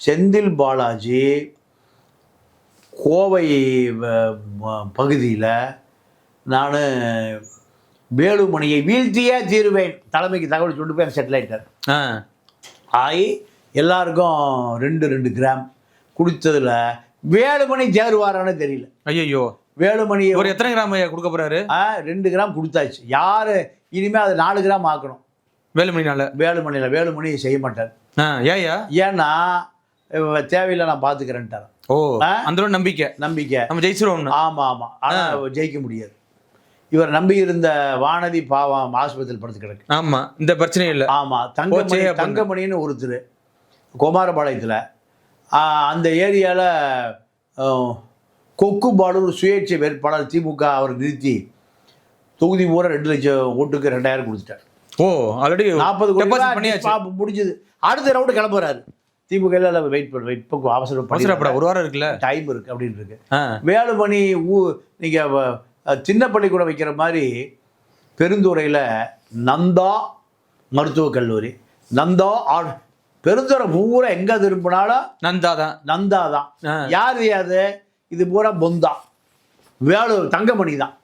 செந்தில் பாலாஜி கோவை பகுதியில் நான் வேலுமணியை வீழ்த்தியே தீருவேன் தலைமைக்கு தகவல் சொல்லிட்டு போய் செட்டில் ஆகிட்டார். ஆகி எல்லாருக்கும் 2 கிராம் கொடுத்ததில் வேலுமணி தேர்வாரான்னு தெரியல. ஐயோ, வேலுமணி ஒரு எத்தனை கிராம் கொடுக்க போறாரு? 2 கிராம் கொடுத்தாச்சு. யாரு இனிமேல் அது 4 கிராம் ஆக்கணும். வேலுமணி செய்ய மாட்டார். ஏன்னா தேவையில்லை, நான் பார்த்துக்கிறேன்ட்டார். அந்த நம்பிக்கை நம்ம ஜெயிச்சிருவோம். ஆமா, ஆனா ஜெயிக்க முடியாது. இவர் நம்பி இருந்த வானதி பாவம் ஆஸ்பத்திரியில் படுத்து கிடக்கு. ஆமா, இந்த பிரச்சனை இல்லை. ஆமா, தங்கமணின்னு ஒருத்தர் குமாரபாளையத்தில் அந்த ஏரியாவில் கொக்கு பாலூர் சுயேட்சை வேட்பாளர் திமுக அவர் நிறுத்தி தொகுதி பூரா 2 லட்சம் ஓட்டுக்கு 2000 கொடுத்துட்டார். ஆல்ரெடி 40 கோடி முடிஞ்சது. அடுத்த ரவுண்டு கிளம்புறாரு. திமுக வெயிட் அவசரப்பட ஒரு வாரம் இருக்குல்ல, டைம் இருக்கு அப்படின்னு இருக்கு. வேலுமணி நீங்க சின்ன பள்ளிக்கூடம் வைக்கிற மாதிரி பெருந்துறையில் நந்தா மருத்துவக் கல்லூரி, நந்தா பெருந்துறை பூரா எங்க திரும்பினாலும் நந்தா தான். யார் இது பூரா பொந்தா தங்கமணி தான்.